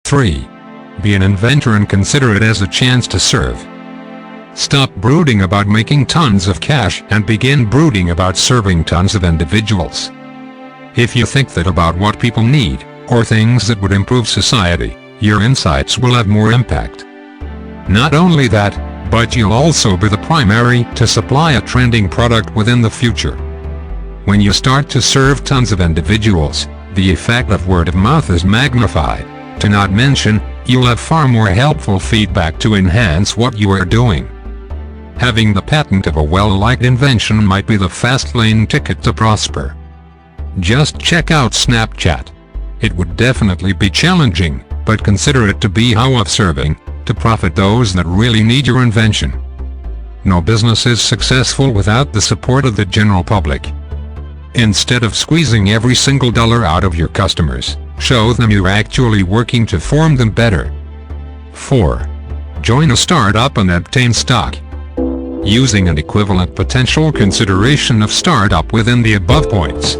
3. Be an inventor and consider it as a chance to serve. Stop brooding about making tons of cash and begin brooding about serving tons of individuals. If you think that about what people need, or things that would improve society, your insights will have more impact. Not only that, but you'll also be the primary to supply a trending product within the future. When you start to serve tons of individuals, the effect of word of mouth is magnified. To not mention, you'll have far more helpful feedback to enhance what you are doing. Having the patent of a well-liked invention might be the fast lane ticket to prosper. Just check out Snapchat. It would definitely be challenging, but consider it to be how of serving, to profit those that really need your invention. No business is successful without the support of the general public. Instead of squeezing every single dollar out of your customers, show them you're actually working to form them better. 4. Join a startup and obtain stock. Using an equivalent potential consideration of startup within the above points,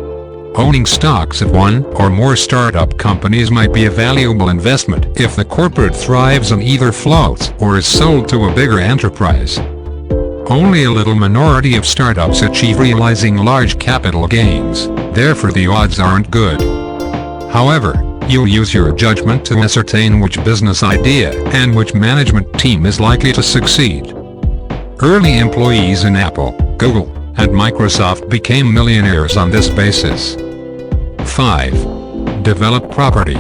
owning stocks of one or more startup companies might be a valuable investment if the corporate thrives and either floats or is sold to a bigger enterprise. Only a little minority of startups achieve realizing large capital gains, therefore the odds aren't good. However, you'll use your judgment to ascertain which business idea and which management team is likely to succeed. Early employees in Apple, Google, and Microsoft became millionaires on this basis. 5. Develop property.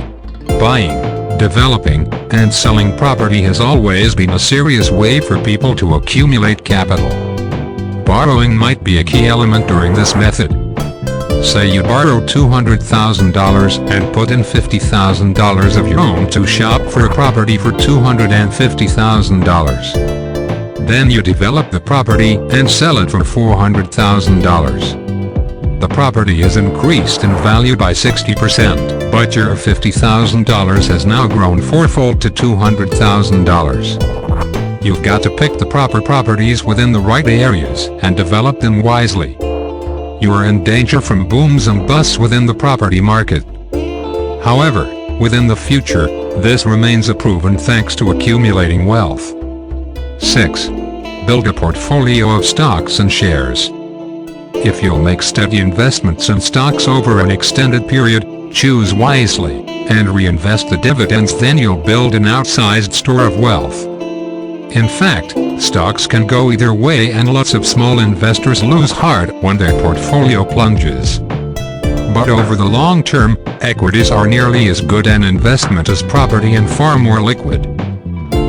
Buying, developing, and selling property has always been a serious way for people to accumulate capital. Borrowing might be a key element during this method. Say you borrow $200,000 and put in $50,000 of your own to shop for a property for $250,000. Then you develop the property and sell it for $400,000. The property has increased in value by 60%, but your $50,000 has now grown fourfold to $200,000. You've got to pick the proper properties within the right areas and develop them wisely. You are in danger from booms and busts within the property market. However, within the future, this remains a proven thanks to accumulating wealth. 6. Build a portfolio of stocks and shares. If you'll make steady investments in stocks over an extended period, choose wisely, and reinvest the dividends, then you'll build an outsized store of wealth. In fact, stocks can go either way and lots of small investors lose hard when their portfolio plunges. But over the long term, equities are nearly as good an investment as property and far more liquid.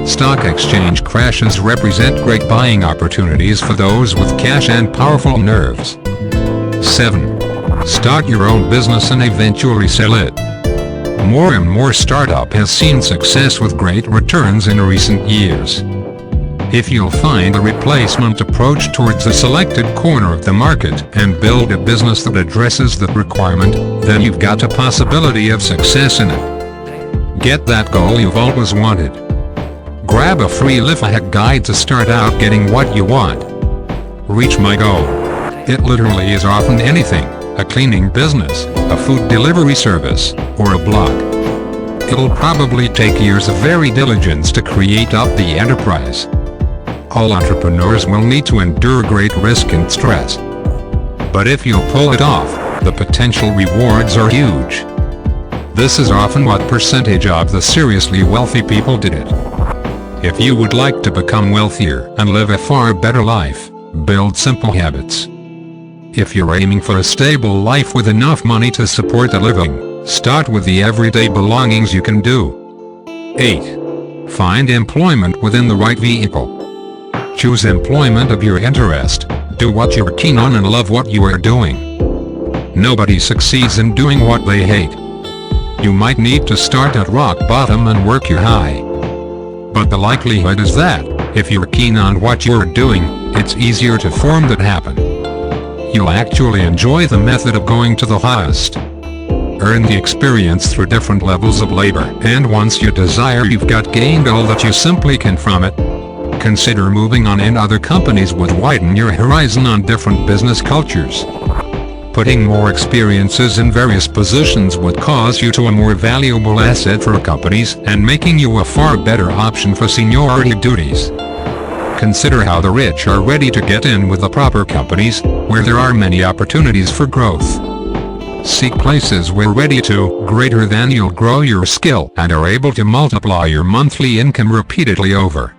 Stock exchange crashes represent great buying opportunities for those with cash and powerful nerves. 7. Start your own business and eventually sell it. More and more startup has seen success with great returns in recent years. If you'll find a replacement approach towards a selected corner of the market and build a business that addresses that requirement, then you've got a possibility of success in it. Get that goal you've always wanted. Grab a free life hack guide to start out getting what you want. Reach my goal. It literally is often anything: a cleaning business, a food delivery service, or a blog. It'll probably take years of very diligence to create up the enterprise. All entrepreneurs will need to endure great risk and stress. But if you'll pull it off, the potential rewards are huge. This is often what percentage of the seriously wealthy people did it. If you would like to become wealthier and live a far better life, build simple habits. If you're aiming for a stable life with enough money to support a living, start with the everyday belongings you can do. 8. Find employment within the right vehicle. Choose employment of your interest, do what you're keen on and love what you are doing. Nobody succeeds in doing what they hate. You might need to start at rock bottom and work your high. But the likelihood is that, if you're keen on what you're doing, it's easier to form that happen. You'll actually enjoy the method of going to the highest. Earn the experience through different levels of labor, and once you desire you've got gained all that you simply can from it. Consider moving on, and other companies would widen your horizon on different business cultures. putting more experiences in various positions would cause you to a more valuable asset for companies and making you a far better option for seniority duties. Consider how the rich are ready to get in with the proper companies, where there are many opportunities for growth. Seek places where ready to greater than you'll grow your skill and are able to multiply your monthly income repeatedly over.